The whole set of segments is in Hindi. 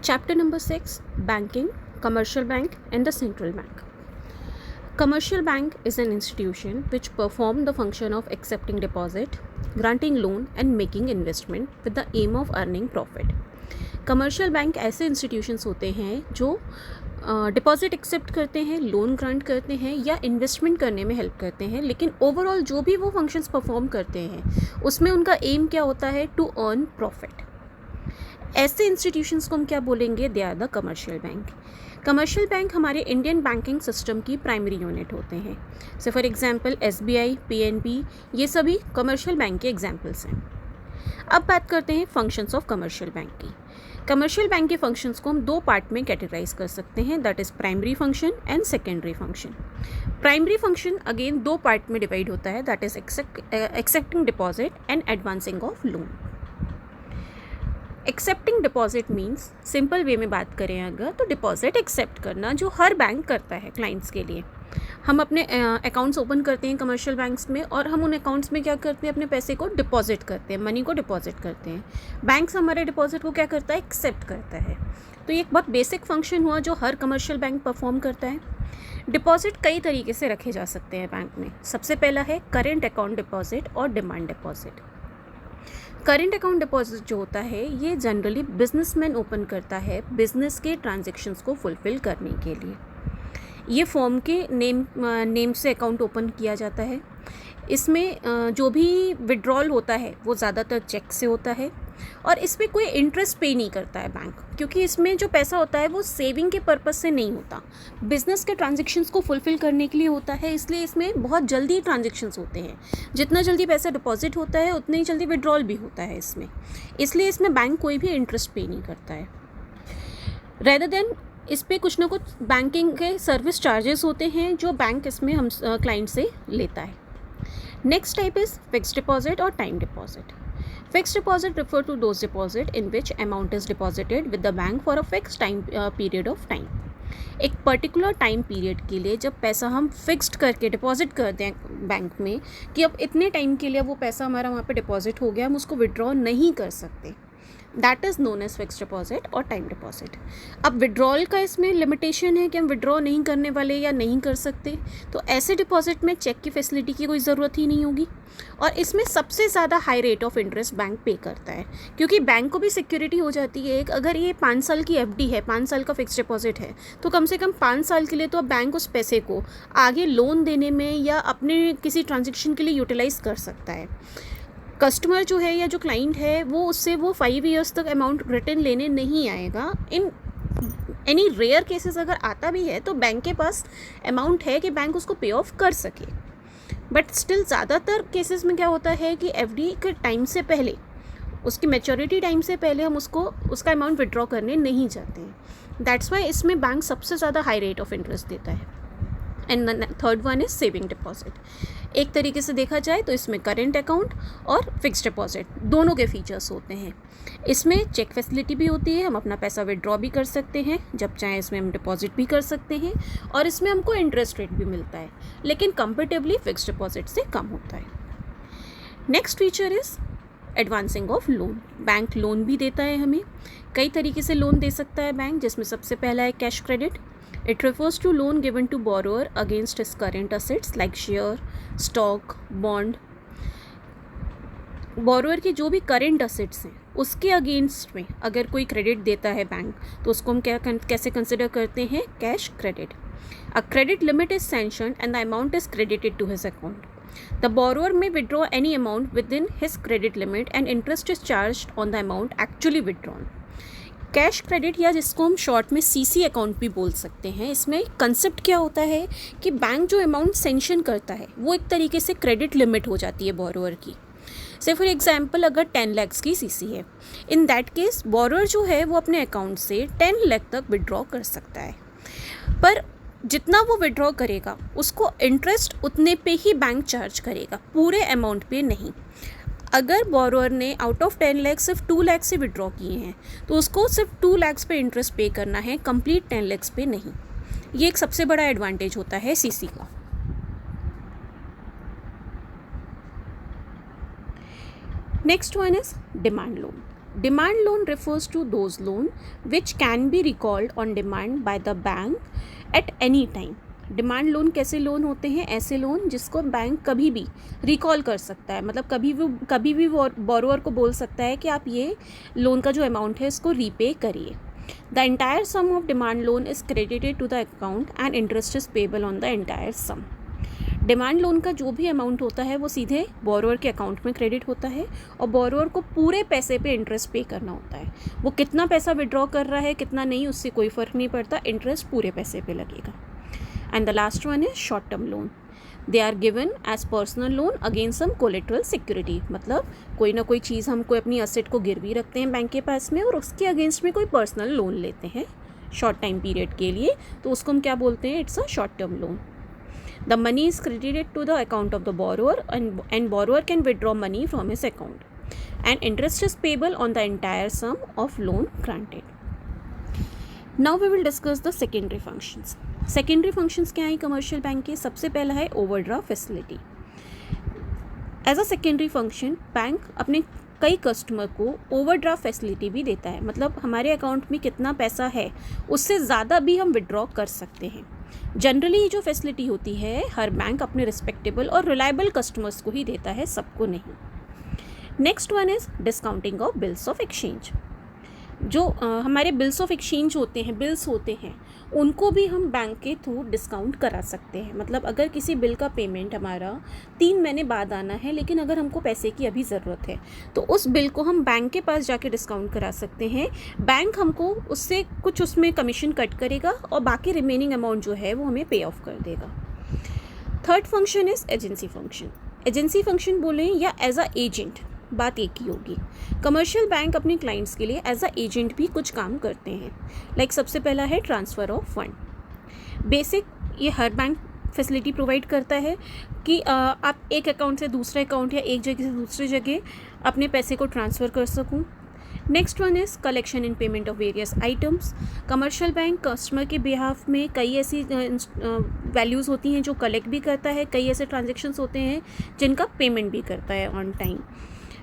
Chapter number 6, Banking, Commercial Bank and the Central Bank. Commercial bank is an institution which perform the function of accepting deposit, granting loan and making investment with the aim of earning profit. Commercial bank ऐसे इंस्टीट्यूशंस होते हैं जो डिपॉजिट एक्सेप्ट करते हैं, लोन ग्रांट करते हैं या इन्वेस्टमेंट करने में हेल्प करते हैं, लेकिन ओवरऑल जो भी वो फंक्शंस परफॉर्म करते हैं उसमें उनका एम क्या होता है? To earn profit. ऐसे इंस्टीट्यूशंस को हम क्या बोलेंगे? They are the commercial bank. Commercial bank हमारे इंडियन बैंकिंग सिस्टम की प्राइमरी यूनिट होते हैं. So for example SBI, PNB, ये सभी कमर्शियल बैंक के एग्जांपल्स हैं. अब बात करते हैं फंक्शंस ऑफ कमर्शियल बैंक की. कमर्शियल बैंक के फंक्शंस को हम दो पार्ट में कैटेगराइज कर सकते हैं, that is primary function and secondary function. Primary function again दो पार्ट में डिवाइड होता है, that is accepting deposit and advancing of loan. Accepting deposit means, simple way में बात करें अगर, तो डिपॉजिट एक्सेप्ट करना जो हर बैंक करता है क्लाइंट्स के लिए. हम अपने अकाउंट्स ओपन करते हैं कमर्शियल बैंक्स में और हम उन अकाउंट्स में क्या करते हैं? अपने पैसे को डिपॉजिट करते हैं, मनी को डिपॉजिट करते हैं. बैंक्स हमारे डिपॉजिट को क्या करता है? एक्सेप्ट करता है. तो ये एक बहुत बेसिक फंक्शन हुआ जो हर कमर्शियल बैंक परफॉर्म करता है. डिपॉजिट कई तरीके से रखे जा सकते हैं बैंक में. सबसे पहला है करेंट अकाउंट डिपॉजिट और demand deposit. Current account deposit जो होता है ये जनरली बिजनेसमैन ओपन करता है बिजनेस के ट्रांजैक्शंस को फुलफ़िल करने के लिए. ये फॉर्म के नेम से अकाउंट ओपन किया जाता है. इसमें जो भी विड्रॉल होता है वो ज़्यादातर चेक से होता है और इसमें कोई इंटरेस्ट पे नहीं करता है बैंक, क्योंकि इसमें जो पैसा होता है वो सेविंग के पर्पस से नहीं होता, बिज़नेस के ट्रांजैक्शंस को फुलफ़िल करने के लिए होता है. इसलिए इसमें बहुत जल्दी ट्रांजैक्शंस होते हैं. जितना जल्दी पैसा डिपॉजिट होता है उतनी ही जल्दी विड्रॉल भी होता है इसमें. इसलिए इसमें बैंक कोई भी इंटरेस्ट पे नहीं करता है. रेदर देन इस पर कुछ ना कुछ बैंकिंग के सर्विस चार्जेस होते हैं जो बैंक इसमें हम क्लाइंट से लेता है. Next type is fixed deposit और time deposit. Fixed deposit refer to those deposit in which amount is deposited with the bank for a fixed time period of time. एक पर्टिकुलर टाइम पीरियड के लिए जब पैसा हम फिक्स्ड करके डिपॉजिट करते हैं बैंक में कि अब इतने टाइम के लिए वो पैसा हमारा वहाँ पे डिपॉजिट हो गया, हम उसको विड्रॉ नहीं कर सकते, that is known as fixed deposit और टाइम डिपॉजिट. अब विड्रॉल का इसमें लिमिटेशन है कि हम विड्रॉ नहीं करने वाले या नहीं कर सकते, तो ऐसे डिपॉजिट में चेक की फैसिलिटी की कोई ज़रूरत ही नहीं होगी. और इसमें सबसे ज़्यादा high rate of interest bank पे करता है, क्योंकि बैंक को भी सिक्योरिटी हो जाती है. एक अगर ये 5 साल की FD है, 5 साल का फिक्स डिपॉजिट है, तो कम से कम 5 साल के लिए तो बैंक उस पैसे को आगे लोन देने में या अपने किसी ट्रांजेक्शन के लिए यूटिलाइज़ कर सकता है. कस्टमर जो है या जो क्लाइंट है वो 5 ईयर्स तक अमाउंट रिटर्न लेने नहीं आएगा. इन एनी रेयर केसेस अगर आता भी है तो बैंक के पास अमाउंट है कि बैंक उसको पे ऑफ कर सके. बट स्टिल ज़्यादातर केसेस में क्या होता है कि FD के टाइम से पहले, उसकी मैच्योरिटी टाइम से पहले हम उसका अमाउंट विड्रॉ करने नहीं चाहते हैं. दैट्स वाई इसमें बैंक सबसे ज़्यादा हाई रेट ऑफ इंटरेस्ट देता है. And the third one is saving deposit. एक तरीके से देखा जाए तो इसमें करेंट अकाउंट और फिक्स्ड डिपॉजिट दोनों के फीचर्स होते हैं. इसमें चेक फैसिलिटी भी होती है, हम अपना पैसा विड्रॉ भी कर सकते हैं जब चाहें, इसमें हम डिपॉजिट भी कर सकते हैं और इसमें हमको इंटरेस्ट रेट भी मिलता है, लेकिन कंपेरेटिवली फिक्स्ड डिपॉजिट से कम होता है. Next feature is advancing of loan. Bank loan भी देता है हमें. कई तरीके से लोन दे सकता है बैंक, जिसमें सबसे पहला है cash credit. It refers to loan given to borrower against his current assets like share, stock, bond. borrower के जो भी current assets हैं उसके अगेंस्ट में अगर कोई क्रेडिट देता है बैंक तो उसको हम कैसे कंसिडर करते हैं? Cash credit. A credit limit is sanctioned and the amount is credited to his account. The borrower may withdraw any amount within his credit limit and interest is charged on the amount actually withdrawn. Cash credit या जिसको हम शॉर्ट में CC अकाउंट भी बोल सकते हैं, इसमें कंसेप्ट क्या होता है कि बैंक जो अमाउंट सेंशन करता है वो एक तरीके से क्रेडिट लिमिट हो जाती है बोरोअर की. से फॉर एग्जांपल अगर 10 लाख की CC है, इन दैट केस बोरोअर जो है वो अपने अकाउंट से 10 लाख तक विड्रॉ कर सकता है. पर जितना वो विड्रॉ करेगा उसको इंटरेस्ट उतने पे ही बैंक चार्ज करेगा, पूरे अमाउंट पे नहीं. अगर बोरोअर ने आउट ऑफ 10 लाख सिर्फ 2 लाख से विड्रॉ किए हैं तो उसको सिर्फ 2 लाख पे इंटरेस्ट पे करना है, कंप्लीट 10 लाख पे नहीं. ये एक सबसे बड़ा एडवांटेज होता है CC का. Next one is demand loan. Demand loan refers to those loan which can be recalled on demand by the bank at any time. Demand loan कैसे लोन होते हैं? ऐसे लोन जिसको बैंक कभी भी रिकॉल कर सकता है, मतलब कभी भी बोरोअर को बोल सकता है कि आप ये लोन का जो अमाउंट है इसको रीपे करिए. The entire sum of demand loan is credited to the account and interest is payable on the entire sum. Demand loan का जो भी अमाउंट होता है वो सीधे बोरोअर के अकाउंट में क्रेडिट होता है और बोरोअर को पूरे पैसे पे इंटरेस्ट पे करना होता है. वो कितना पैसा विड्रॉ कर रहा है कितना नहीं उससे कोई फ़र्क नहीं पड़ता, इंटरेस्ट पूरे पैसे पे लगेगा. And the last one is short term loan. They are given as personal loan against some collateral security. मतलब कोई ना कोई चीज़ हम कोई अपनी असेट को गिरवी रखते हैं बैंक के पास में और उसके अगेंस्ट में कोई पर्सनल लोन लेते हैं शॉर्ट टाइम पीरियड के लिए, तो उसको हम क्या बोलते हैं? It's a short term loan. The money is credited to the account of the borrower and borrower can withdraw money from his account. And interest is payable on the entire sum of loan granted. Now we will discuss the secondary functions. Secondary functions क्या हैं कमर्शियल बैंक के? सबसे पहला है overdraft facility. As a secondary function bank अपने कई कस्टमर को ओवरड्राफ्ट फैसिलिटी भी देता है. मतलब हमारे अकाउंट में कितना पैसा है उससे ज़्यादा भी हम विड्रॉ कर सकते हैं. जनरली ये जो फैसिलिटी होती है हर बैंक अपने रिस्पेक्टेबल और रिलायबल कस्टमर्स को ही देता है, सबको नहीं. Next one is discounting of bills of exchange. जो हमारे बिल्स ऑफ एक्सचेंज होते हैं, बिल्स होते हैं, उनको भी हम बैंक के थ्रू डिस्काउंट करा सकते हैं. मतलब अगर किसी बिल का पेमेंट हमारा 3 महीने बाद आना है लेकिन अगर हमको पैसे की अभी ज़रूरत है तो उस बिल को हम बैंक के पास जाके डिस्काउंट करा सकते हैं. बैंक हमको उससे कुछ उसमें कमीशन कट करेगा और बाकी रिमेनिंग अमाउंट जो है वो हमें पे ऑफ कर देगा. Third function is agency function. Agency function बोलें या एज अ एजेंट, बात एक ही होगी. कमर्शियल बैंक अपने क्लाइंट्स के लिए एज अ एजेंट भी कुछ काम करते हैं. लाइक सबसे पहला है ट्रांसफ़र ऑफ फंड. बेसिक ये हर बैंक फैसिलिटी प्रोवाइड करता है कि आप एक अकाउंट से दूसरे अकाउंट या एक जगह से दूसरी जगह अपने पैसे को ट्रांसफ़र कर सकूं. Next one is collection and payment of various items. Commercial bank customer के बिहाफ में कई ऐसी वैल्यूज़ होती हैं जो कलेक्ट भी करता है, कई ऐसे ट्रांजेक्शन्स होते हैं जिनका पेमेंट भी करता है ऑन टाइम.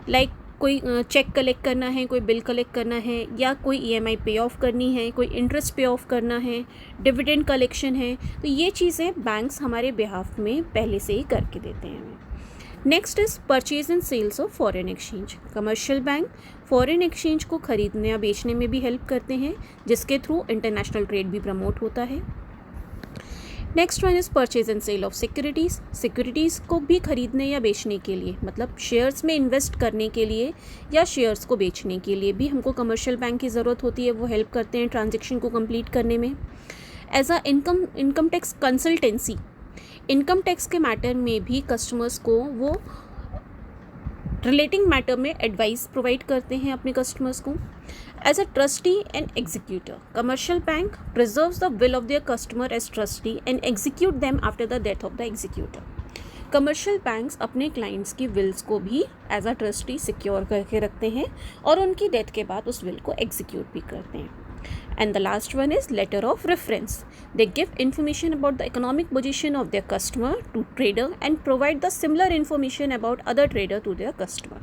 लाइक कोई चेक कलेक्ट करना है, कोई बिल कलेक्ट करना है या कोई ईएमआई पे ऑफ करनी है, कोई इंटरेस्ट पे ऑफ करना है, डिविडेंड कलेक्शन है, तो ये चीज़ें बैंक्स हमारे बिहाफ में पहले से ही करके देते हैं हमें. Next is purchase and sales of foreign exchange. Commercial bank foreign exchange को ख़रीदने या बेचने में भी हेल्प करते हैं जिसके थ्रू इंटरनेशनल ट्रेड भी प्रमोट होता है. Next one is purchase and sale of securities. Securities को भी खरीदने या बेचने के लिए, मतलब शेयर्स में इन्वेस्ट करने के लिए या शेयर्स को बेचने के लिए भी हमको कमर्शियल बैंक की ज़रूरत होती है. वो हेल्प करते हैं ट्रांजेक्शन को कंप्लीट करने में. As a income tax consultancy, income tax के मैटर में भी कस्टमर्स को वो रिलेटिंग मैटर में एडवाइस प्रोवाइड करते हैं अपने कस्टमर्स को. As a trustee and executor, commercial bank preserves the will of their customer as trustee and execute them after the death of the executor. Commercial banks अपने क्लाइंट्स की विल्स को भी एज अ ट्रस्टी सिक्योर करके रखते हैं और उनकी डेथ के बाद उस विल को एग्जीक्यूट भी करते हैं. And the last one is letter of reference. They give information about the economic position of their customer to trader and provide the similar information about other trader to their customer.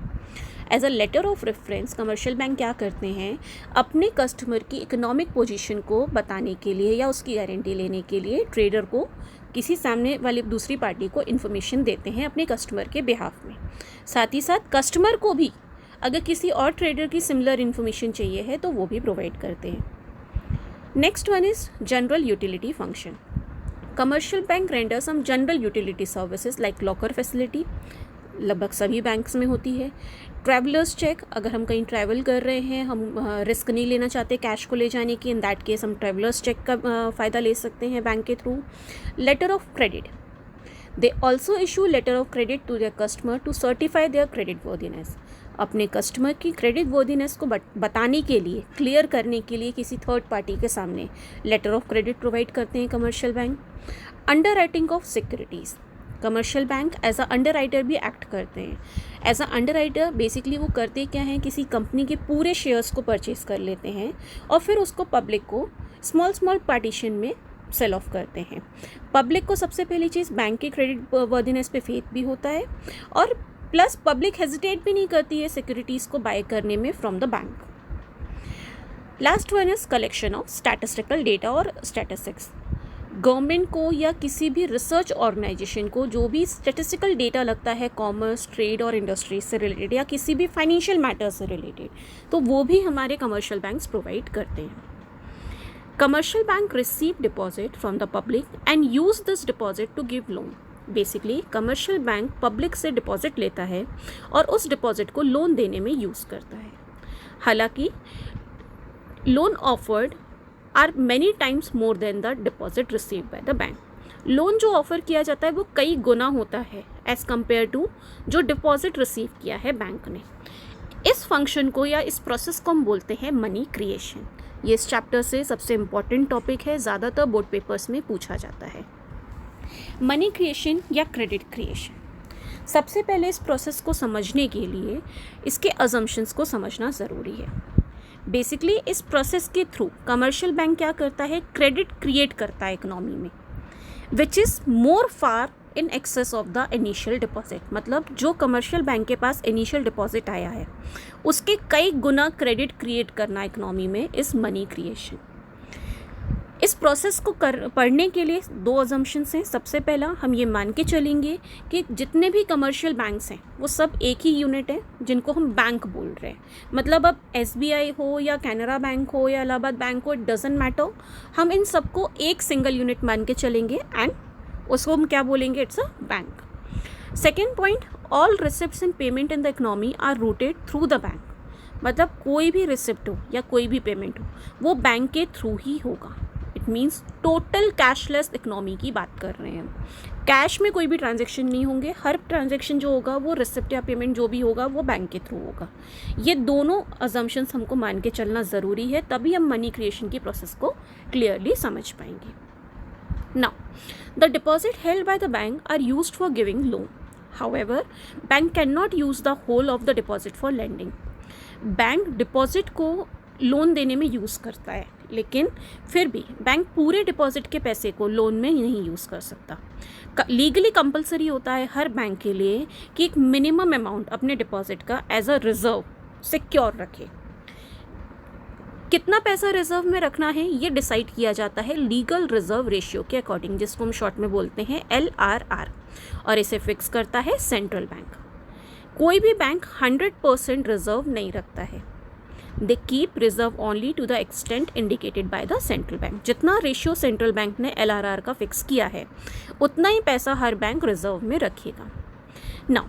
As a letter of reference, commercial bank क्या करते हैं? अपने कस्टमर की इकोनॉमिक पोजीशन को बताने के लिए या उसकी गारंटी लेने के लिए ट्रेडर को किसी सामने वाली दूसरी पार्टी को इन्फॉर्मेशन देते हैं अपने कस्टमर के बिहाफ में. साथ ही साथ कस्टमर को भी अगर किसी और ट्रेडर की सिमिलर इन्फॉर्मेशन चाहिए है तो वो भी प्रोवाइड करते हैं. Next one is general utility function. Commercial bank render some general utility services like locker facility, लगभग सभी बैंक्स में होती है. ट्रैवलर्स चेक, अगर हम कहीं ट्रैवल कर रहे हैं, हम रिस्क नहीं लेना चाहते कैश को ले जाने की, इन दैट केस हम ट्रैवलर्स चेक का फ़ायदा ले सकते हैं बैंक के through. Letter of credit, they also issue letter of credit to their customer to certify their creditworthiness. अपने कस्टमर की क्रेडिट वर्दीनेस को बताने के लिए, क्लियर करने के लिए किसी थर्ड पार्टी के सामने लेटर ऑफ क्रेडिट प्रोवाइड करते हैं commercial bank. Underwriting of securities, commercial bank as a underwriter भी एक्ट करते हैं. As a underwriter basically वो करते क्या हैं, किसी कंपनी के पूरे शेयर्स को परचेज़ कर लेते हैं और फिर उसको पब्लिक को स्मॉल पार्टीशन में सेल ऑफ करते हैं. पब्लिक को सबसे पहली चीज़ बैंक की क्रेडिट वर्दीनेस पे फेथ भी होता है और प्लस पब्लिक हेजिटेट भी नहीं करती है सिक्योरिटीज़ को बाय करने में from the bank. Last one is collection of statistical data और स्टैटिस्टिक्स। गवर्नमेंट को या किसी भी रिसर्च ऑर्गेनाइजेशन को जो भी स्टैटिस्टिकल डेटा लगता है कॉमर्स, ट्रेड और इंडस्ट्री से रिलेटेड या किसी भी फाइनेंशियल मैटर से रिलेटेड, तो वो भी हमारे कमर्शियल बैंक्स प्रोवाइड करते हैं। Commercial bank receive deposit from the public and use this deposit to give loan. Basically commercial bank public से डिपॉजिट लेता है और उस डिपॉजिट को लोन देने में यूज़ करता है। हालांकि loan offered are many times more than the deposit receive by the bank. Loan जो ऑफर किया जाता है वो कई गुना होता है एज़ कम्पेयर टू जो डिपॉजिट रिसीव किया है बैंक ने। इस फंक्शन को या इस प्रोसेस को हम बोलते हैं मनी क्रिएशन। ये इस चैप्टर से सबसे इम्पॉर्टेंट टॉपिक है, ज़्यादातर बोर्ड पेपर्स में पूछा जाता है। मनी क्रिएशन या क्रेडिट क्रिएशन। सबसे पहले इस प्रोसेस को समझने के लिए इसके अजम्पशंस को समझना ज़रूरी है। बेसिकली इस प्रोसेस के थ्रू कमर्शियल बैंक क्या करता है, क्रेडिट क्रिएट करता है इकोनॉमी में, which is more far in excess of the initial deposit. मतलब जो कमर्शियल बैंक के पास इनिशियल डिपॉजिट आया है उसके कई गुना क्रेडिट क्रिएट करना इकोनॉमी में इस मनी क्रिएशन। इस प्रोसेस को पढ़ने के लिए दो अजम्पशंस हैं। सबसे पहला हम ये मान के चलेंगे कि जितने भी कमर्शियल बैंक्स हैं वो सब एक ही यूनिट है जिनको हम बैंक बोल रहे हैं। मतलब अब SBI हो या कैनरा बैंक हो या इलाहाबाद बैंक हो, इट डजेंट मैटर, हम इन सबको एक सिंगल यूनिट मान के चलेंगे एंड उसको हम क्या बोलेंगे, it's a bank. Second point, all receipts and payment in the economy are routed through the bank. मतलब कोई भी रिसिप्ट हो या कोई भी पेमेंट हो वो बैंक के थ्रू ही होगा। It means total cashless economy की बात कर रहे हैं हम। कैश में कोई भी ट्रांजैक्शन नहीं होंगे, हर ट्रांजैक्शन जो होगा वो रिसिप्ट या पेमेंट जो भी होगा वो बैंक के थ्रू होगा। ये दोनों अजम्पशंस हमको मान के चलना ज़रूरी है, तभी हम मनी क्रिएशन की प्रोसेस को क्लियरली समझ पाएंगे। Now, the deposit held by the bank are used for giving loan. However, bank cannot use the whole of the deposit for lending. Bank deposit को लोन देने में यूज़ करता है, लेकिन फिर भी बैंक पूरे डिपॉजिट के पैसे को लोन में नहीं यूज़ कर सकता। लीगली कंपलसरी होता है हर बैंक के लिए कि एक मिनिमम अमाउंट अपने डिपॉजिट का एज अ रिजर्व सिक्योर रखे। कितना पैसा रिजर्व में रखना है ये डिसाइड किया जाता है लीगल रिजर्व रेशियो के अकॉर्डिंग, जिसको हम शॉर्ट में बोलते हैं LRR, और इसे फिक्स करता है सेंट्रल बैंक। कोई भी बैंक 100% रिजर्व नहीं रखता है। They keep reserve only to the extent indicated by the central bank. जितना रेशियो सेंट्रल बैंक ने LRR का फिक्स किया है उतना ही पैसा हर बैंक रिजर्व में रखेगा। नाउ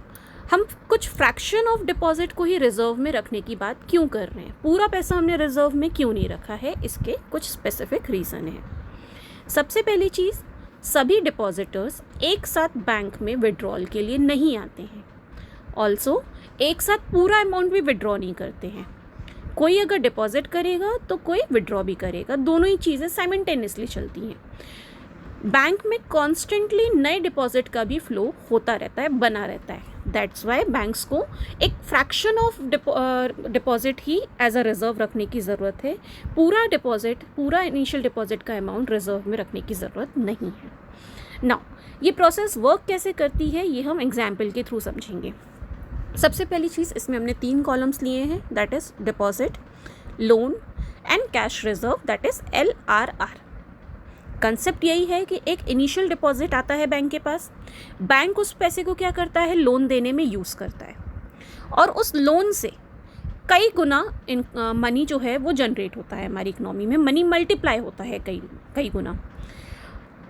हम कुछ फ्रैक्शन ऑफ डिपॉजिट को ही रिजर्व में रखने की बात क्यों कर रहे हैं, पूरा पैसा हमने रिजर्व में क्यों नहीं रखा है, इसके कुछ स्पेसिफिक रीज़न है। सबसे पहली चीज़, सभी डिपॉजिटर्स एक साथ बैंक में विड्रॉल के लिए नहीं आते हैं। ऑल्सो एक साथ पूरा अमाउंट भी विड्रॉ नहीं करते हैं। कोई अगर डिपॉजिट करेगा तो कोई विड्रॉ भी करेगा, दोनों ही चीज़ें साइमल्टेनियसली चलती हैं। बैंक में कॉन्स्टेंटली नए डिपॉजिट का भी फ्लो होता रहता है, बना रहता है। दैट्स वाई बैंक्स को एक फ्रैक्शन ऑफ डिपॉजिट ही एज अ रिज़र्व रखने की ज़रूरत है। पूरा डिपॉजिट, पूरा इनिशियल डिपॉजिट का अमाउंट रिज़र्व में रखने की ज़रूरत नहीं है। नाउ ये प्रोसेस वर्क कैसे करती है ये हम एग्जाम्पल के थ्रू समझेंगे। सबसे पहली चीज़, इसमें हमने 3 कॉलम्स लिए हैं, that is deposit, loan and cash reserve, that is LRR। Concept यही है कि एक इनिशियल डिपॉजिट आता है बैंक के पास, बैंक उस पैसे को क्या करता है, लोन देने में यूज़ करता है, और उस लोन से कई गुना मनी जो है वो जनरेट होता है हमारी इकोनॉमी में, मनी मल्टीप्लाई होता है कई गुना।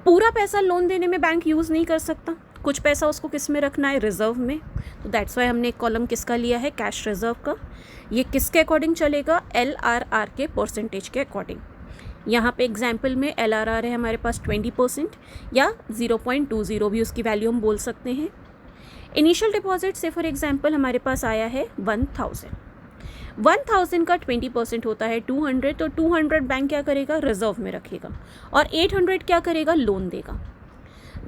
पूरा पैसा लोन देने में बैंक यूज़ नहीं कर सकता, कुछ पैसा उसको किस में रखना है, रिजर्व में। तो दैट्स वाई हमने एक कॉलम किसका लिया है, कैश रिजर्व का। ये किसके अकॉर्डिंग चलेगा, LRR के परसेंटेज के अकॉर्डिंग। यहाँ पे एग्जाम्पल में LRR है हमारे पास 20% या 0.20 भी उसकी वैल्यू हम बोल सकते हैं। इनिशियल डिपॉजिट से फॉर एग्जाम्पल हमारे पास आया है 1000 का 20% होता है 200, तो 200 बैंक क्या करेगा, रिजर्व में रखेगा, और 800 क्या करेगा, लोन देगा।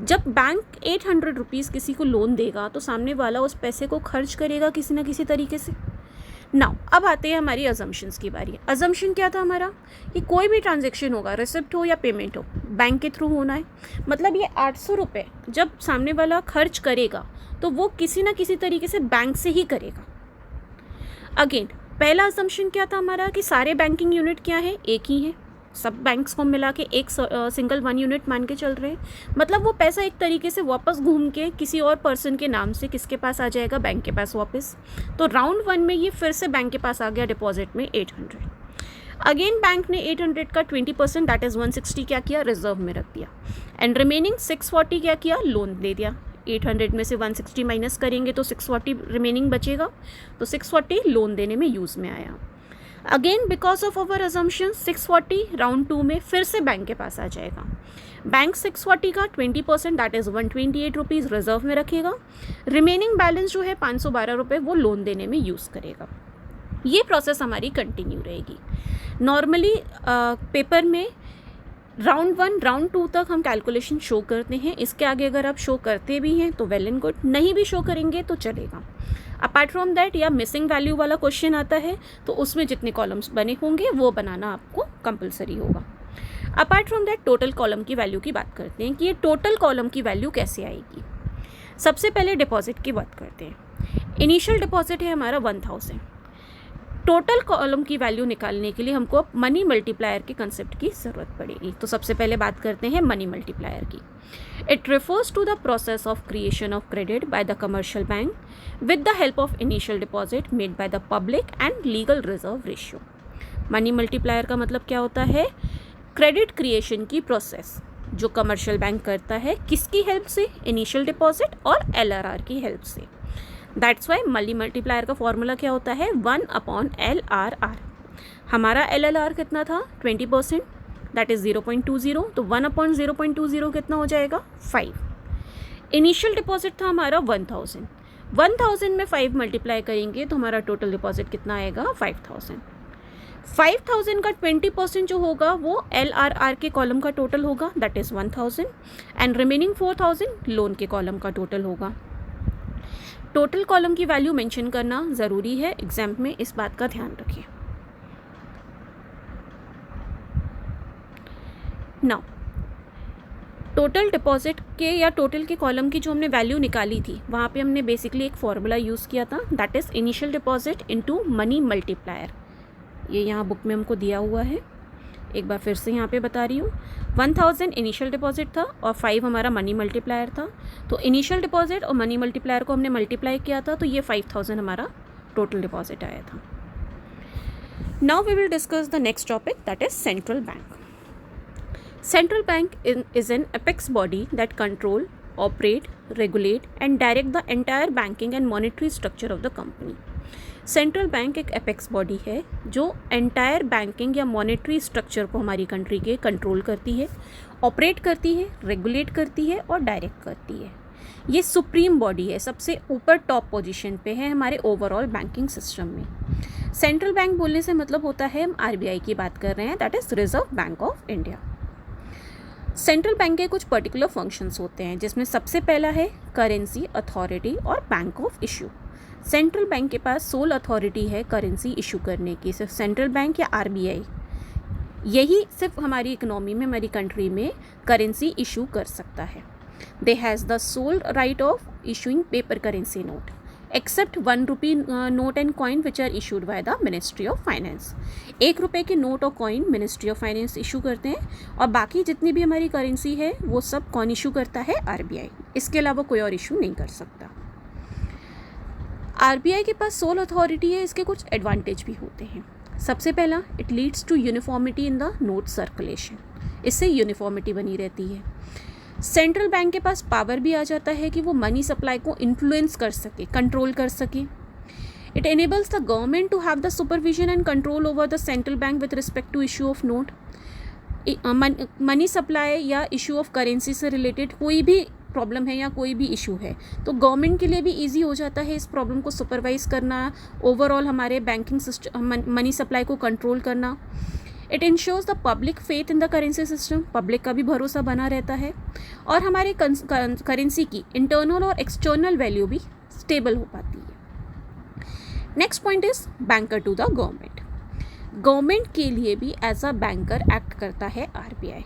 जब बैंक 800 रुपीज़ किसी को लोन देगा तो सामने वाला उस पैसे को खर्च करेगा किसी ना किसी तरीके से। नाउ अब आते हैं हमारी अजम्पशंस की बारी। अजम्पशन क्या था हमारा कि कोई भी ट्रांजेक्शन होगा, रिसिप्ट हो या पेमेंट हो, बैंक के थ्रू होना है। मतलब ये 800 रुपये जब सामने वाला खर्च करेगा तो वो किसी ना किसी तरीके से बैंक से ही करेगा। अगेन पहला अजम्पशन क्या था हमारा कि सारे बैंकिंग यूनिट क्या है, एक ही है, सब बैंक्स को मिला के एक सिंगल वन यूनिट मान के चल रहे हैं। मतलब वो पैसा एक तरीके से वापस घूम के किसी और पर्सन के नाम से किसके पास आ जाएगा, बैंक के पास वापस। तो राउंड 1 में ये फिर से बैंक के पास आ गया डिपॉजिट में 800। अगेन बैंक ने 800 का 20% दैट इज़ 160 क्या किया, रिजर्व में रख दिया। एंड रिमेनिंग 640 क्या किया, लोन दे दिया। 800 में से 160 माइनस करेंगे तो 640 रिमेनिंग बचेगा, तो 640 लोन देने में यूज़ में आया। Again because of our assumption 640 round 2 में फिर से बैंक के पास आ जाएगा। बैंक 640 का 20% दैट इज़ 128 रुपीज़ रिजर्व में रखेगा। रिमेनिंग बैलेंस जो है 512 रुपये वो लोन देने में यूज़ करेगा। ये प्रोसेस हमारी कंटिन्यू रहेगी। नॉर्मली पेपर में राउंड 1 राउंड 2 तक हम कैलकुलेशन शो करते हैं। इसके आगे अगर आप शो करते भी हैं तो वेल एंड गुड, नहीं भी शो करेंगे तो चलेगा। अपार्ट फ्रॉम दैट या मिसिंग वैल्यू वाला क्वेश्चन आता है तो उसमें जितने कॉलम्स बने होंगे वो बनाना आपको कंपलसरी होगा। Apart from that total column की वैल्यू की बात करते हैं कि ये टोटल कॉलम की वैल्यू कैसे आएगी। सबसे पहले डिपॉजिट की बात करते हैं। इनिशियल डिपॉजिट है हमारा 1000। टोटल कॉलम की वैल्यू निकालने के लिए हमको मनी मल्टीप्लायर के कंसेप्ट की ज़रूरत पड़ेगी। तो सबसे पहले बात करते हैं मनी मल्टीप्लायर की। It refers to the process of creation of credit by the commercial bank with the help of initial deposit made by the public and legal reserve ratio. Money multiplier का मतलब क्या होता है, क्रेडिट क्रिएशन की प्रोसेस जो कमर्शियल बैंक करता है, किसकी हेल्प से, इनिशियल डिपॉजिट और LRR की हेल्प से। दैट्स वाई मनी मल्टीप्लायर का फॉर्मूला क्या होता है, 1/LRR। हमारा LLR कितना था, 20%, दैट इज़ 0.20, तो 1/0.20 कितना हो जाएगा, 5। इनिशियल डिपॉजिट था हमारा 1000। 1000 में 5 मल्टीप्लाई करेंगे तो हमारा टोटल डिपॉजिट कितना आएगा, 5000। 5000 का 20% जो होगा वो LRR के कॉलम का टोटल होगा, that is 1000, and remaining 4000 loan के कॉलम का टोटल होगा। टोटल कॉलम की वैल्यू मेंशन करना ज़रूरी है, एग्जाम में इस बात का ध्यान रखिए। नाउ टोटल डिपॉजिट के या टोटल के कॉलम की जो हमने वैल्यू निकाली थी वहाँ पे हमने बेसिकली एक फॉर्मूला यूज़ किया था, that is initial deposit into money multiplier. ये यहाँ बुक में हमको दिया हुआ है, एक बार फिर से यहाँ पे बता रही हूँ। 1000 इनिशियल डिपॉजिट था और 5 हमारा मनी मल्टीप्लायर था। तो इनिशियल डिपॉजिट और मनी मल्टीप्लायर को हमने मल्टीप्लाई किया था तो ये 5000 हमारा टोटल डिपॉजिट आया था। Now we will discuss the next topic, that is central bank. Central bank is an apex body that control, operate, regulate and direct the entire banking and monetary structure of the company. Central bank एक एपेक्स बॉडी है जो एंटायर बैंकिंग या मॉनेटरी स्ट्रक्चर को हमारी कंट्री के कंट्रोल करती है, ऑपरेट करती है, रेगुलेट करती है और डायरेक्ट करती है। ये सुप्रीम बॉडी है, सबसे ऊपर टॉप पोजीशन पे है हमारे ओवरऑल बैंकिंग सिस्टम में। सेंट्रल बैंक बोलने से मतलब होता है हम RBI की बात कर रहे हैं, that is reserve bank of India. Central bank के कुछ पर्टिकुलर फंक्शंस होते हैं जिसमें सबसे पहला है करेंसी अथॉरिटी और bank of issue. Central bank के पास सोल अथॉरिटी है करेंसी इशू करने की, सिर्फ सेंट्रल बैंक या RBI यही सिर्फ हमारी इकोनॉमी में, हमारी कंट्री में करेंसी इशू कर सकता है। They has the sole right of issuing paper currency note except 1 rupee note and coin which are issued by the ministry of finance. 1 रुपये के नोट और coin ministry of finance issue करते हैं और बाकी जितनी भी हमारी करेंसी है वो सब कौन इशू करता है, RBI। इसके अलावा कोई और इशू नहीं कर सकता। RBI के पास सोल अथॉरिटी है, इसके कुछ एडवांटेज भी होते हैं। सबसे पहला, it leads to uniformity in the note circulation, इससे यूनिफॉर्मिटी बनी रहती है। सेंट्रल बैंक के पास पावर भी आ जाता है कि वो मनी सप्लाई को इन्फ्लुएंस कर सके, कंट्रोल कर सके। It enables the government to have the supervision and control over the central bank with respect to issue of note. Money supply या इशू ऑफ करेंसी से रिलेटेड कोई भी प्रॉब्लम है या कोई भी इशू है तो गवर्नमेंट के लिए भी इजी हो जाता है इस प्रॉब्लम को सुपरवाइज करना, ओवरऑल हमारे बैंकिंग सिस्टम मनी सप्लाई को कंट्रोल करना। It insures the public faith in the currency system, public का भी भरोसा बना रहता है और हमारे करेंसी की इंटरनल और एक्सटर्नल वैल्यू भी स्टेबल हो पाती है। Next point is banker to the government. Government के लिए भी एज अ बैंकर एक्ट करता है RBI.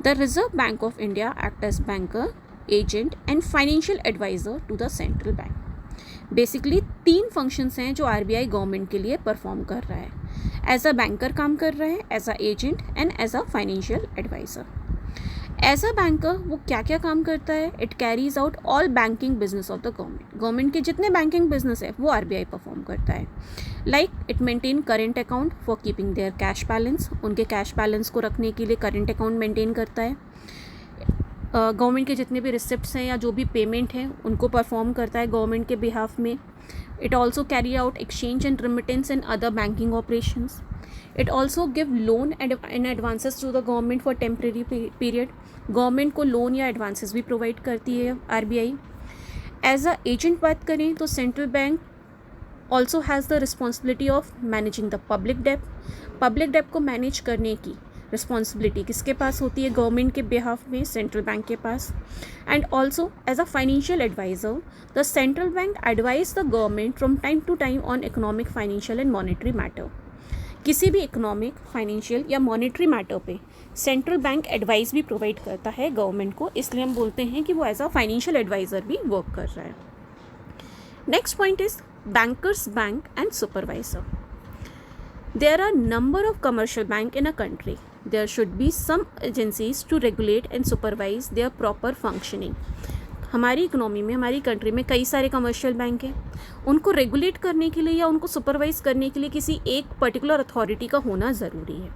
The reserve bank of India act as banker, agent and financial adviser to the central bank. Basically 3 functions हैं जो आरबीआई गवर्नमेंट के लिए परफॉर्म कर रहा है। एज अ बैंकर काम कर रहा है, as a agent and as a financial adviser. As a banker वो क्या क्या काम करता है? It carries out all banking business of the government. Government के जितने बैंकिंग बिजनेस है वो आरबीआई परफॉर्म करता है। Like it maintain current account for keeping their cash balance. उनके कैश बैलेंस को रखने के लिए करेंट अकाउंट मेंटेन करता है। गवर्नमेंट के जितने भी रिसिप्ट्स हैं या जो भी पेमेंट हैं उनको परफॉर्म करता है गवर्नमेंट के बिहाफ में। It also carry out exchange and remittance and other banking operations. It also give loan and advances to the government for temporary period. Government को लोन या एडवांसेस भी प्रोवाइड करती है आरबीआई। एज अ एजेंट बात करें तो central bank also has the responsibility of managing the public debt. Public debt को मैनेज करने की रिस्पॉन्सिबिलिटी किसके पास होती है? गवर्नमेंट के बिहाफ में, सेंट्रल बैंक के पास। And also as a financial adviser the central bank advise the government from time to time on economic, financial and monetary matter. किसी भी इकोनॉमिक, फाइनेंशियल या मॉनेटरी मैटर पे सेंट्रल बैंक एडवाइस भी प्रोवाइड करता है गवर्नमेंट को, इसलिए हम बोलते हैं कि वो एज अ फाइनेंशियल एडवाइज़र भी वर्क कर रहा है। Next point is banker's bank and supervisor. There are number of commercial bank in a country. There should be some agencies to regulate and supervise their proper functioning. हमारी इकोनॉमी में, हमारी कंट्री में कई सारे कमर्शियल बैंक हैं। उनको रेगुलेट करने के लिए या उनको सुपरवाइज करने के लिए किसी एक पर्टिकुलर अथॉरिटी का होना ज़रूरी है।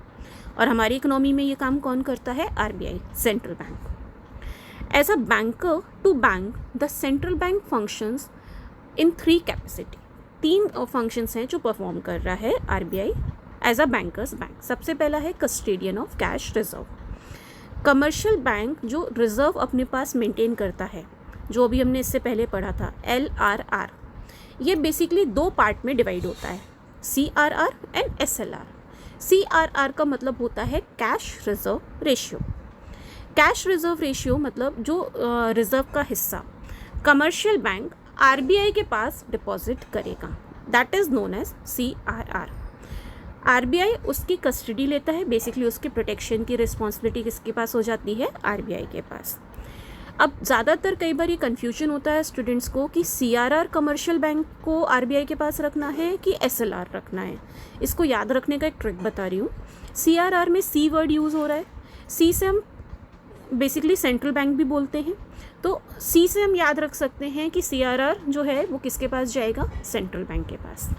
और हमारी इकोनॉमी में ये काम कौन करता है? RBI, central bank. As a banker to bank the central bank functions in 3 capacity. 3 functions हैं जो परफॉर्म कर रहा है RBI as a bankers bank. सबसे पहला है custodian of cash reserve. Commercial bank जो रिजर्व अपने पास मेंटेन करता है, जो अभी हमने इससे पहले पढ़ा था, LRR, ये बेसिकली 2 पार्ट में डिवाइड होता है, CRR एंड SLR। CRR का मतलब होता है cash reserve ratio. Cash reserve ratio मतलब जो रिजर्व का हिस्सा कमर्शियल बैंक आरबीआई के पास डिपॉजिट करेगा, that is known as CRR। RBI उसकी कस्टडी लेता है, बेसिकली उसके प्रोटेक्शन की रिस्पॉन्सिबिलिटी किसके पास हो जाती है? आरबीआई के पास। अब ज़्यादातर कई बार ये कन्फ्यूजन होता है स्टूडेंट्स को कि CRR कमर्शियल बैंक को आरबीआई के पास रखना है कि SLR रखना है। इसको याद रखने का एक ट्रिक बता रही हूँ। CRR में C वर्ड यूज़ हो रहा है। C से हम बेसिकली सेंट्रल बैंक भी बोलते हैं, तो C से हम याद रख सकते हैं कि CRR जो है वो किसके पास जाएगा? सेंट्रल बैंक के पास।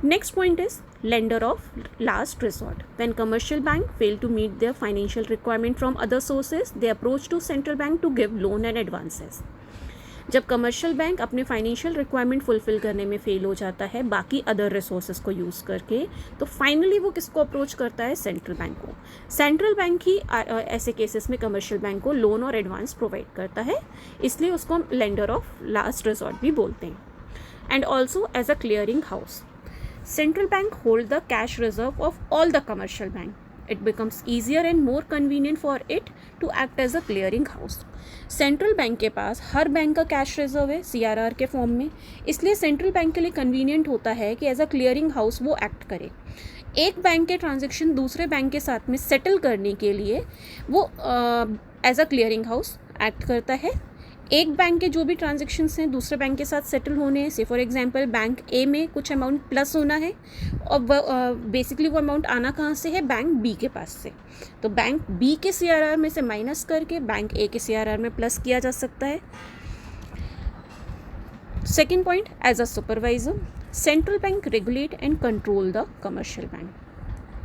Next point is lender of last resort. When commercial bank fail to meet their financial requirement from other sources, they approach to central bank to give loan and advances. जब कमर्शियल बैंक अपने फाइनेंशियल रिक्वायरमेंट फुलफिल करने में फेल हो जाता है बाकी अदर रिसोर्सेज को यूज़ करके, तो फाइनली वो किसको अप्रोच करता है? सेंट्रल बैंक को। सेंट्रल बैंक ही ऐसे केसेस में कमर्शियल बैंक को लोन और एडवांस प्रोवाइड करता है, इसलिए उसको हम लेंडर ऑफ लास्ट रिसोर्ट भी बोलते हैं। And also as a clearing house, Central Bank hold the cash reserve of all the commercial bank. It becomes easier and more convenient for it to act as a clearing house. Central bank के पास हर बैंक का कैश रिजर्व है CRR के फॉर्म में, इसलिए सेंट्रल बैंक के लिए कन्वीनियंट होता है कि एज अ क्लियरिंग हाउस वो एक्ट करे। एक बैंक के ट्रांजेक्शन दूसरे बैंक के साथ में सेटल करने के लिए वो as a clearing house act करता है। एक बैंक के जो भी ट्रांजेक्शन्स हैं दूसरे बैंक के साथ सेटल होने हैं, से फॉर एग्जांपल बैंक ए में कुछ अमाउंट प्लस होना है और बेसिकली वो अमाउंट आना कहाँ से है? बैंक बी के पास से, तो बैंक बी के CRR में से माइनस करके बैंक ए के CRR में प्लस किया जा सकता है। Second point, as a supervisor, central bank regulate and control the commercial bank.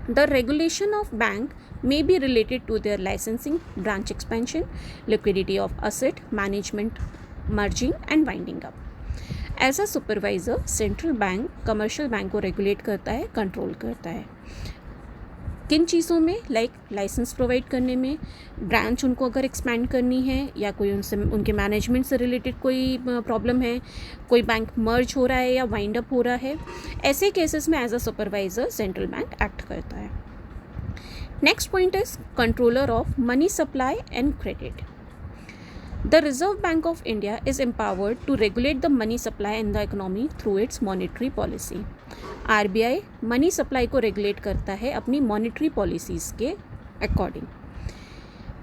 The regulation of bank may be related to their licensing, branch expansion, liquidity of asset, management, merging and winding up. As a supervisor, central bank commercial bank को regulate करता है, control करता है। किन चीज़ों में? लाइक लाइसेंस प्रोवाइड करने में, ब्रांच उनको अगर एक्सपैंड करनी है या कोई उनसे उनके मैनेजमेंट से रिलेटेड कोई प्रॉब्लम है, कोई बैंक मर्ज हो रहा है या वाइंड अप हो रहा है, ऐसे केसेस में as a supervisor central bank act करता है। Next point is controller of money supply and credit. The Reserve Bank of India is empowered to regulate the money supply in the economy through its monetary policy. RBI money supply को रेगुलेट करता है अपनी मॉनेटरी पॉलिसीज़ के according.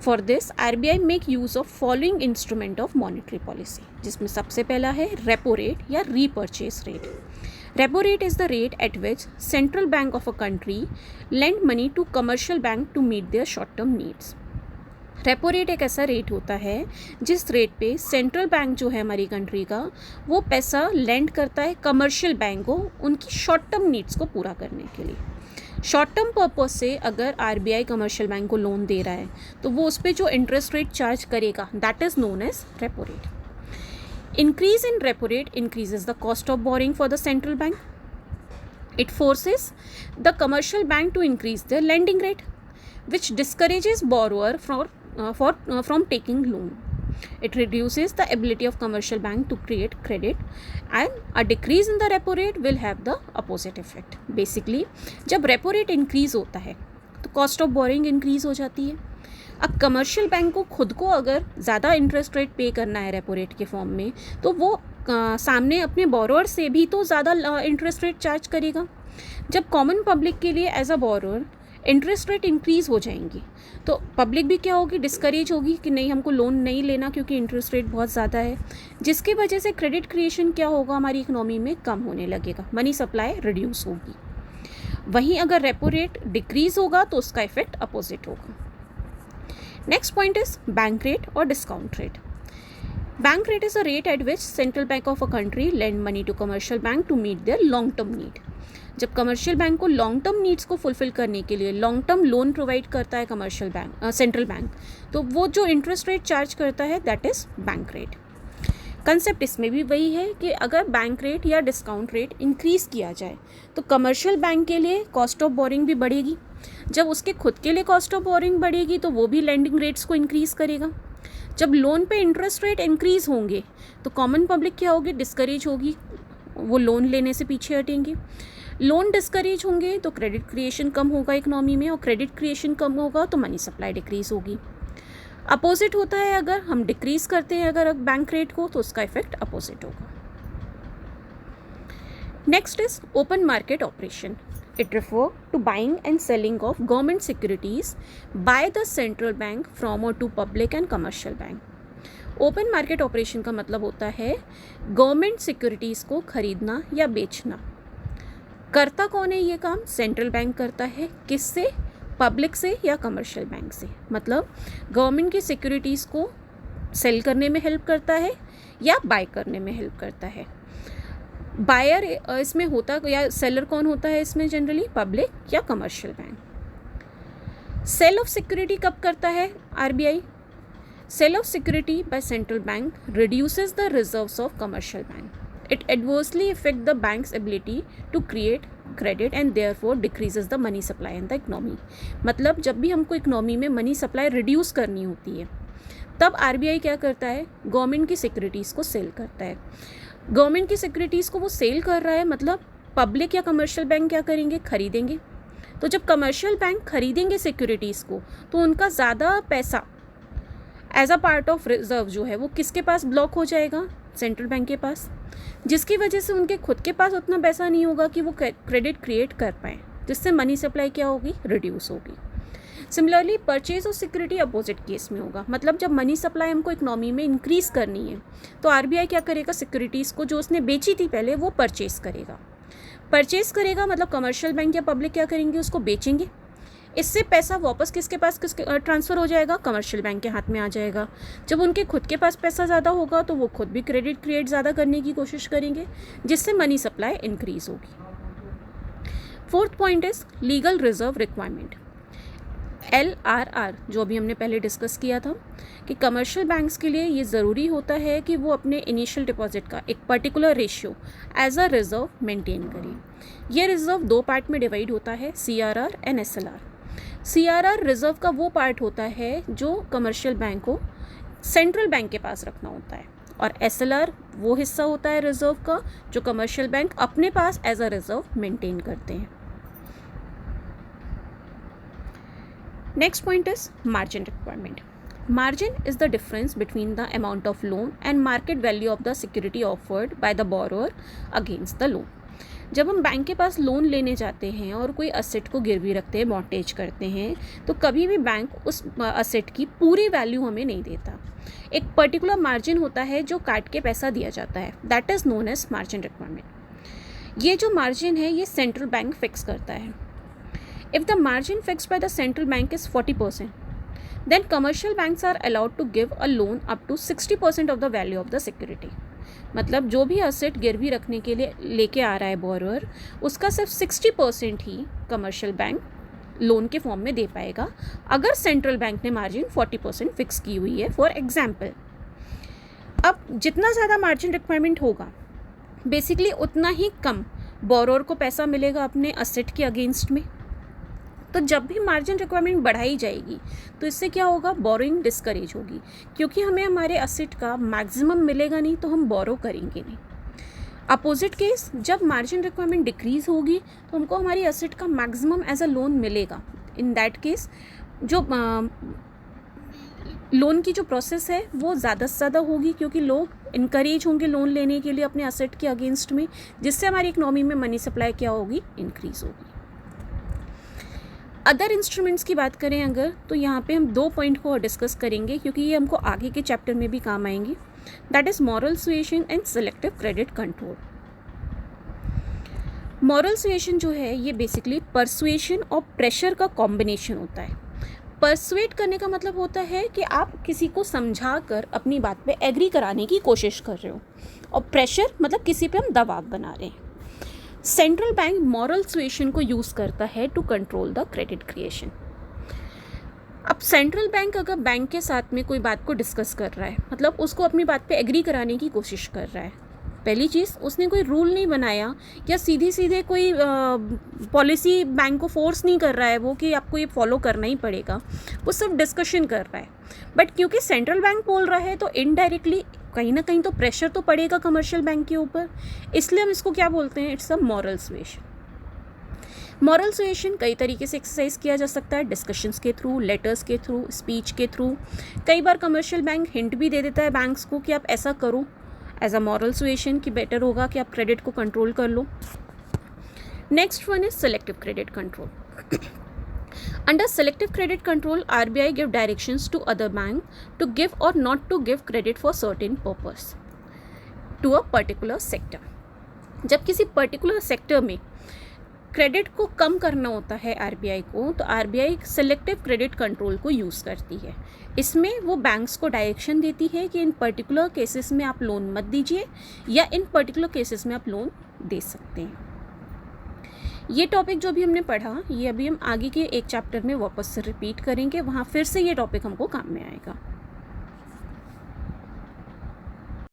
For this RBI make use of following instrument of monetary policy, जिसमें सबसे पहला है रेपो रेट या repurchase rate. Repo rate is the rate at which central bank of a country lend money to commercial bank to meet their short term needs. Repo rate एक ऐसा रेट होता है जिस रेट पे सेंट्रल बैंक जो है हमारी कंट्री का, वो पैसा लेंड करता है कमर्शियल बैंक को उनकी शॉर्ट टर्म नीड्स को पूरा करने के लिए. शॉर्ट टर्म पर्पज से अगर RBI कमर्शियल बैंक को लोन दे रहा है तो वो उस पर जो इंटरेस्ट रेट चार्ज करेगा that is known as repo rate. Increase in repo rate increases the cost of borrowing for the central bank. It forces the commercial bank to increase the lending rate which discourages borrower from taking loan. It reduces the ability of commercial bank to create credit, and a decrease in the repo rate will have the opposite effect. Basically जब repo rate increase होता है तो cost of borrowing increase हो जाती है. अब कमर्शियल बैंक को खुद को अगर ज़्यादा इंटरेस्ट रेट पे करना है रेपो रेट के फॉर्म में, तो वो सामने अपने बोरोअर से भी तो ज़्यादा इंटरेस्ट रेट चार्ज करेगा. जब कॉमन पब्लिक के लिए as a borrower interest rate increase हो जाएंगी तो पब्लिक भी क्या होगी, डिस्करेज होगी कि नहीं हमको लोन नहीं लेना क्योंकि इंटरेस्ट रेट बहुत ज़्यादा है, जिसकी वजह से क्रेडिट क्रिएशन क्या होगा हमारी इकोनॉमी में कम होने लगेगा, मनी सप्लाई रिड्यूस होगी. वहीं अगर रेपो रेट डिक्रीज़ होगा तो उसका इफेक्ट अपोजिट होगा. Next point is bank rate और discount rate. Bank rate is a rate at which central bank of a country lend money to commercial bank to meet their long term need. जब कमर्शियल बैंक को लॉन्ग टर्म नीड्स को फुलफिल करने के लिए लॉन्ग टर्म लोन प्रोवाइड करता है कमर्शियल बैंक सेंट्रल बैंक, तो वो जो इंटरेस्ट रेट चार्ज करता है that is bank rate. Concept इसमें भी वही है कि अगर बैंक रेट या डिस्काउंट रेट इंक्रीज़ किया जाए तो कमर्शियल बैंक के लिए कॉस्ट ऑफ बोरिंग भी बढ़ेगी. जब उसके खुद के लिए कॉस्ट ऑफ बोरिंग बढ़ेगी तो वो भी लेंडिंग रेट्स को इंक्रीज़ करेगा. जब लोन पे इंटरेस्ट रेट इंक्रीज़ होंगे तो कॉमन पब्लिक क्या होगी, डिस्करेज होगी, वो लोन लेने से पीछे हटेंगे. लोन डिस्करेज होंगे तो क्रेडिट क्रिएशन कम होगा इकोनॉमी में, और क्रेडिट क्रिएशन कम होगा तो मनी सप्लाई डिक्रीज़ होगी. अपोजिट होता है, अगर हम डिक्रीज़ करते हैं अगर बैंक रेट को तो उसका इफेक्ट अपोजिट होगा. Next is open market operation. It refer to buying and selling of government securities by the central bank from और to public and commercial bank. Open market operation का मतलब होता है गवर्नमेंट सिक्योरिटीज़ को खरीदना या बेचना. करता कौन है ये काम, सेंट्रल बैंक करता है. किससे, पब्लिक से या कमर्शियल बैंक से. मतलब गवर्नमेंट की सिक्योरिटीज़ को सेल करने में हेल्प करता है या बाय करने में हेल्प करता है. बायर इसमें होता या सेलर कौन होता है इसमें, जनरली पब्लिक या commercial bank. Sale of security कब करता है RBI? Sale of security by central bank reduces the reserves of commercial bank. It adversely affects the bank's ability to create credit and therefore decreases the money supply in the economy. मतलब जब भी हमको इकोनॉमी में मनी सप्लाई रिड्यूस करनी होती है तब RBI क्या करता है, गवर्नमेंट की सिक्योरिटीज़ को सेल करता है. गवर्नमेंट की सिक्योरिटीज़ को वो सेल कर रहा है, मतलब पब्लिक या कमर्शियल बैंक क्या करेंगे, खरीदेंगे. तो जब कमर्शियल बैंक खरीदेंगे सिक्योरिटीज़ को तो उनका ज़्यादा पैसा as a part of reserve जो है वो किसके पास ब्लॉक हो जाएगा, सेंट्रल बैंक के पास, जिसकी वजह से उनके खुद के पास उतना पैसा नहीं होगा कि वो क्रेडिट क्रिएट कर पाएँ, जिससे मनी सप्लाई क्या होगी, रिड्यूस होगी. Similarly purchase of security opposite case में होगा. मतलब जब मनी सप्लाई हमको इकोनॉमी में इंक्रीज़ करनी है तो RBI क्या करेगा, सिक्योरिटीज़ को जो उसने बेची थी पहले वो परचेज़ करेगा. मतलब कमर्शियल बैंक या पब्लिक क्या करेंगे, उसको बेचेंगे. इससे पैसा वापस किसके पास ट्रांसफ़र हो जाएगा, कमर्शियल बैंक के हाथ में आ जाएगा. जब उनके खुद के पास पैसा ज़्यादा होगा तो वो खुद भी क्रेडिट क्रिएट ज़्यादा करने की कोशिश करेंगे, जिससे मनी सप्लाई इंक्रीज़ होगी. Fourth point is legal reserve requirement. LRR जो अभी हमने पहले डिस्कस किया था कि कमर्शियल बैंक्स के लिए ये ज़रूरी होता है कि वो अपने इनिशियल डिपॉजिट का एक particular ratio as a reserve maintain करें. ये रिज़र्व दो पार्ट में डिवाइड होता है, CRR and SLR. CRR reserve का वो पार्ट होता है जो कमर्शियल बैंक को सेंट्रल बैंक के पास रखना होता है, और SLR वो हिस्सा होता है रिज़र्व का जो कमर्शियल बैंक अपने पास एज अ रिज़र्व मेंटेन करते हैं. Next point is margin requirement. Margin is the difference between the amount of loan and market value of the security offered by the borrower against the loan. जब हम बैंक के पास लोन लेने जाते हैं और कोई असेट को गिरवी रखते हैं, मॉर्टगेज करते हैं, तो कभी भी बैंक उस असेट की पूरी वैल्यू हमें नहीं देता। एक पर्टिकुलर मार्जिन होता है जो काट के पैसा दिया जाता है, that is known as margin requirement. ये जो मार्जिन है ये सेंट्रल बैंक फिक्स करता है। If the margin fixed by the central bank is 40%, then commercial banks are allowed to give a loan up to 60% of the value of the security। मतलब जो भी असेट गिरवी रखने के लिए लेके आ रहा है बोरोअर, उसका सिर्फ 60% ही कमर्शियल बैंक लोन के फॉर्म में दे पाएगा, अगर सेंट्रल बैंक ने मार्जिन 40% फिक्स की हुई है फॉर एग्जाम्पल। अब जितना ज़्यादा मार्जिन रिक्वायरमेंट होगा, बेसिकली उतना ही कम बोरोअर को पैसा मिलेगा अपने असेट के अगेंस्ट में। तो जब भी मार्जिन रिक्वायरमेंट बढ़ाई जाएगी तो इससे क्या होगा, बोरोइंग डिस्करेज होगी, क्योंकि हमें हमारे असेट का मैक्सिमम मिलेगा नहीं तो हम बोरो करेंगे नहीं। अपोजिट केस, जब मार्जिन रिक्वायरमेंट डिक्रीज़ होगी तो हमको हमारी असेट का मैक्सिमम एज अ लोन मिलेगा। इन दैट केस जो लोन की जो प्रोसेस है वो ज़्यादा से ज़्यादा होगी, क्योंकि लोग इनकरेज होंगे लोन लेने के लिए अपने असेट के अगेंस्ट में, जिससे हमारी इकनॉमी में मनी सप्लाई क्या होगी, इंक्रीज़ होगी। अदर इंस्ट्रूमेंट्स की बात करें अगर, तो यहाँ पे हम 2 पॉइंट को डिस्कस करेंगे, क्योंकि ये हमको आगे के चैप्टर में भी काम आएंगे। That is moral suasion and selective credit control. Moral suasion जो है ये बेसिकली परसुएशन और प्रेशर का कॉम्बिनेशन होता है। परसुएट करने का मतलब होता है कि आप किसी को समझा कर अपनी बात पे एग्री कराने की कोशिश कर रहे हो, और प्रेशर मतलब किसी पे हम दबाव बना रहे हैं। सेंट्रल बैंक मॉरल सुएशन को यूज़ करता है to control the credit creation. अब सेंट्रल बैंक अगर बैंक के साथ में कोई बात को डिस्कस कर रहा है, मतलब उसको अपनी बात पे एग्री कराने की कोशिश कर रहा है, पहली चीज़ उसने कोई रूल नहीं बनाया या सीधे सीधे कोई पॉलिसी बैंक को फोर्स नहीं कर रहा है वो कि आपको ये फॉलो करना ही पड़ेगा, वो सिर्फ डिस्कशन कर रहा है। बट क्योंकि सेंट्रल बैंक बोल रहा है तो इनडायरेक्टली कहीं ना कहीं तो प्रेशर तो पड़ेगा कमर्शियल बैंक के ऊपर, इसलिए हम इसको क्या बोलते हैं, it's a moral suasion. Moral suasion कई तरीके से एक्सरसाइज किया जा सकता है, डिस्कशंस के थ्रू, लेटर्स के थ्रू, स्पीच के थ्रू। कई बार कमर्शियल बैंक हिंट भी दे देता है बैंक्स को कि आप ऐसा करो एज अ मॉरल सुएशन कि बेटर होगा कि आप क्रेडिट को कंट्रोल कर लो। Next one is selective credit control. Under selective credit control, RBI give directions to other bank to give or not to give credit for certain purpose to a particular sector। जब किसी पर्टिकुलर सेक्टर में क्रेडिट को कम करना होता है आरबीआई को, तो आरबीआई सेलेक्टिव क्रेडिट कंट्रोल को यूज़ करती है। इसमें वो बैंक्स को डायरेक्शन देती है कि इन पर्टिकुलर केसेस में आप लोन मत दीजिए या इन पर्टिकुलर केसेस में आप लोन दे सकते हैं। ये टॉपिक जो भी हमने पढ़ा ये अभी हम आगे के एक चैप्टर में वापस से रिपीट करेंगे, वहाँ फिर से ये टॉपिक हमको काम में आएगा।